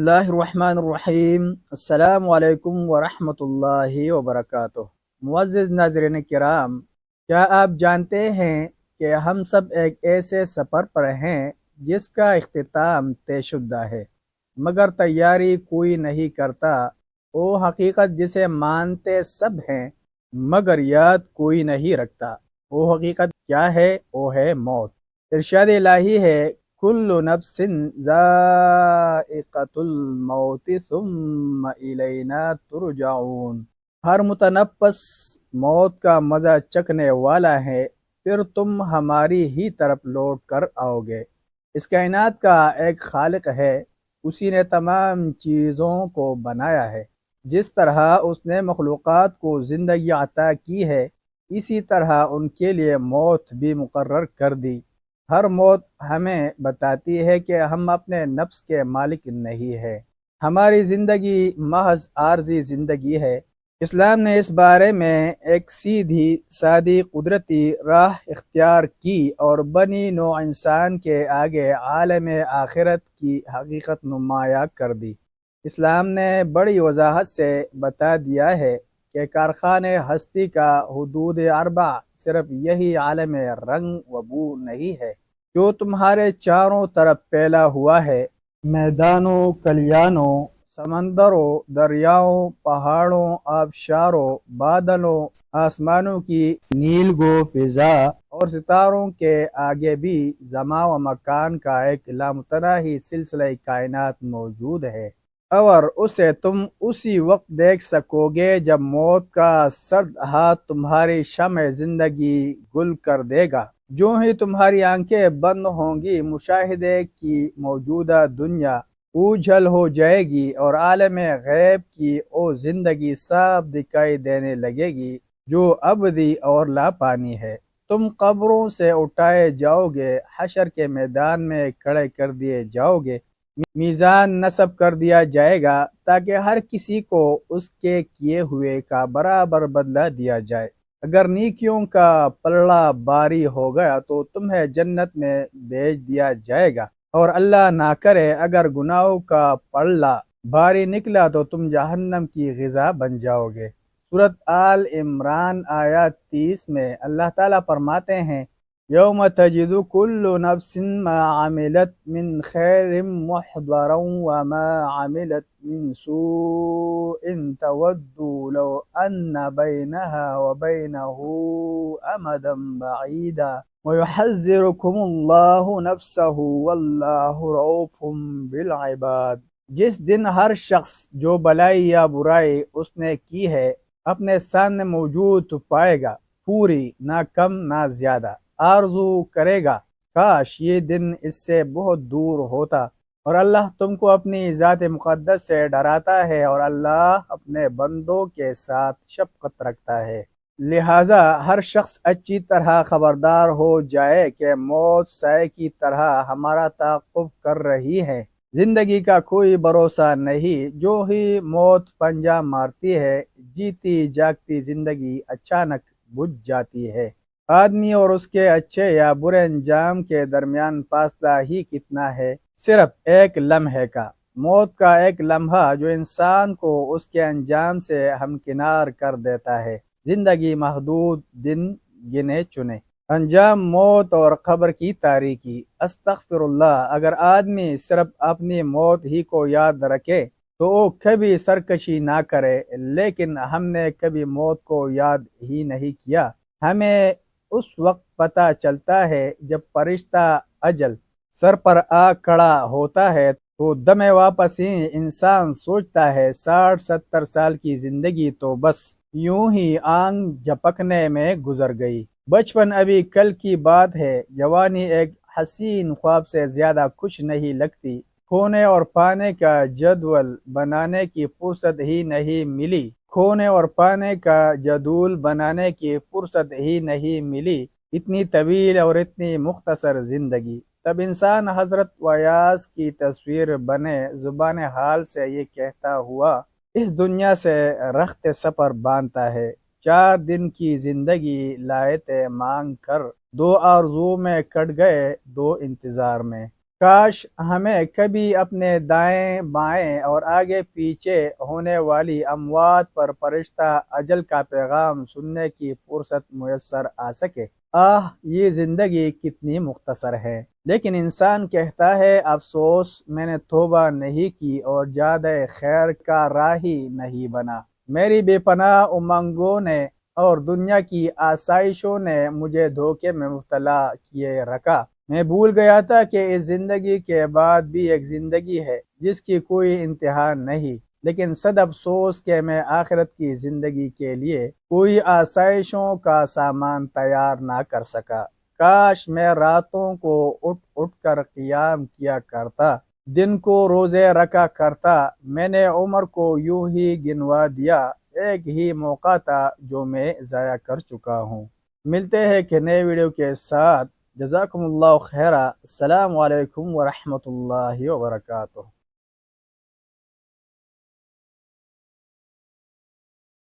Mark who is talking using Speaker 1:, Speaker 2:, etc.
Speaker 1: اللہ الرحمن الرحیم۔ السلام علیکم ورحمۃ اللہ وبرکاتہ۔ معزز ناظرین کرام، کیا آپ جانتے ہیں کہ ہم سب ایک ایسے سفر پر ہیں جس کا اختتام طے شدہ ہے، مگر تیاری کوئی نہیں کرتا۔ وہ حقیقت جسے مانتے سب ہیں مگر یاد کوئی نہیں رکھتا۔ وہ حقیقت کیا ہے؟ وہ ہے موت۔ ارشاد الہی ہے، کل نفس ذائقۃ الموت ثم الینا ترجعون۔ ہر متنفس موت کا مزہ چکھنے والا ہے، پھر تم ہماری ہی طرف لوٹ کر آؤ گے۔ اس کائنات کا ایک خالق ہے، اسی نے تمام چیزوں کو بنایا ہے۔ جس طرح اس نے مخلوقات کو زندگی عطا کی ہے، اسی طرح ان کے لیے موت بھی مقرر کر دی۔ ہر موت ہمیں بتاتی ہے کہ ہم اپنے نفس کے مالک نہیں ہیں۔ ہماری زندگی محض عارضی زندگی ہے۔ اسلام نے اس بارے میں ایک سیدھی سادی قدرتی راہ اختیار کی اور بنی نوع انسان کے آگے عالم آخرت کی حقیقت نمایاں کر دی۔ اسلام نے بڑی وضاحت سے بتا دیا ہے کہ کارخانے ہستی کا حدود اربع صرف یہی عالم رنگ و بو نہیں ہے جو تمہارے چاروں طرف پھیلا ہوا ہے۔ میدانوں، کلیانوں، سمندروں، دریاؤں، پہاڑوں، آبشاروں، بادلوں، آسمانوں کی نیل گو فضا اور ستاروں کے آگے بھی زمان و مکان کا ایک لامتناہی سلسلہ کائنات موجود ہے، اور اسے تم اسی وقت دیکھ سکو گے جب موت کا سرد ہاتھ تمہاری شمع زندگی گل کر دے گا۔ جو ہی تمہاری آنکھیں بند ہوں گی، مشاہدے کی موجودہ دنیا اوجھل ہو جائے گی اور عالم غیب کی وہ زندگی صاف دکھائی دینے لگے گی جو ابدی اور لاپانی ہے۔ تم قبروں سے اٹھائے جاؤ گے، حشر کے میدان میں کھڑے کر دیے جاؤ گے، میزان نصب کر دیا جائے گا تاکہ ہر کسی کو اس کے کیے ہوئے کا برابر بدلہ دیا جائے۔ اگر نیکیوں کا پلڑا باری ہو گیا تو تمہیں جنت میں بھیج دیا جائے گا، اور اللہ نہ کرے اگر گناہوں کا پلڑا باری نکلا تو تم جہنم کی غذا بن جاؤ گے۔ سورۃ آل عمران آیات 30 میں اللہ تعالیٰ فرماتے ہیں، یوم تجد کل نفس ما عملت من خیر محضرا وما عملت من سوء تود لو ان بینها وبینه امدا بعیدا ویحذرکم اللہ نفسہ واللہ رؤوف بالعباد۔ جس دن ہر شخص جو بلائی یا برائی اس نے کی ہے اپنے سامنے موجود پائے گا، پوری، نہ کم نہ زیادہ۔ آرزو کرے گا کاش یہ دن اس سے بہت دور ہوتا، اور اللہ تم کو اپنی ذات مقدس سے ڈراتا ہے، اور اللہ اپنے بندوں کے ساتھ شفقت رکھتا ہے۔ لہٰذا ہر شخص اچھی طرح خبردار ہو جائے کہ موت سائے کی طرح ہمارا تعاقب کر رہی ہے۔ زندگی کا کوئی بھروسہ نہیں، جو ہی موت پنجہ مارتی ہے، جیتی جاگتی زندگی اچانک بجھ جاتی ہے۔ آدمی اور اس کے اچھے یا برے انجام کے درمیان فاصلہ ہی کتنا ہے؟ صرف ایک لمحے کا۔ موت کا ایک لمحہ جو انسان کو اس کے انجام سے ہمکنار کر دیتا ہے۔ زندگی محدود دن گنے چنے، انجام موت اور قبر کی تاریکی۔ استغفر اللہ، اگر آدمی صرف اپنی موت ہی کو یاد رکھے تو وہ کبھی سرکشی نہ کرے، لیکن ہم نے کبھی موت کو یاد ہی نہیں کیا۔ ہمیں اس وقت پتہ چلتا ہے جب فرشتہ اجل سر پر آ کھڑا ہوتا ہے تو دم واپسی انسان سوچتا ہے 60-70 سال کی زندگی تو بس یوں ہی آنکھ جھپکنے میں گزر گئی۔ بچپن ابھی کل کی بات ہے، جوانی ایک حسین خواب سے زیادہ کچھ نہیں لگتی۔ کھونے اور پانے کا جدول بنانے کی فرصت ہی نہیں ملی، کھونے اور پانے کا جدول بنانے کی فرصت ہی نہیں ملی۔ اتنی طویل اور اتنی مختصر زندگی۔ تب انسان حضرت ویاس کی تصویر بنے زبان حال سے یہ کہتا ہوا اس دنیا سے رخت سفر باندھتا ہے، 4 دن کی زندگی لائے تھے مانگ کر، 2 آرزو میں کٹ گئے 2 انتظار میں۔ کاش ہمیں کبھی اپنے دائیں بائیں اور آگے پیچھے ہونے والی اموات پر فرشتہ اجل کا پیغام سننے کی فرصت میسر آ سکے۔ یہ زندگی کتنی مختصر ہے، لیکن انسان کہتا ہے افسوس میں نے توبہ نہیں کی اور زیادہ خیر کا راہی نہیں بنا۔ میری بے پناہ امنگوں نے اور دنیا کی آسائشوں نے مجھے دھوکے میں مبتلا کیے رکھا۔ میں بھول گیا تھا کہ اس زندگی کے بعد بھی ایک زندگی ہے جس کی کوئی انتہا نہیں، لیکن صد افسوس کہ میں آخرت کی زندگی کے لیے کوئی آسائشوں کا سامان تیار نہ کر سکا۔ کاش میں راتوں کو اٹھ اٹھ کر قیام کیا کرتا، دن کو روزے رکھا کرتا۔ میں نے عمر کو یوں ہی گنوا دیا، ایک ہی موقع تھا جو میں ضائع کر چکا ہوں۔ ملتے ہیں کہ نئے ویڈیو کے ساتھ۔ جزاکم اللہ خیرہ۔ السلام علیکم ورحمۃ اللہ وبرکاتہ۔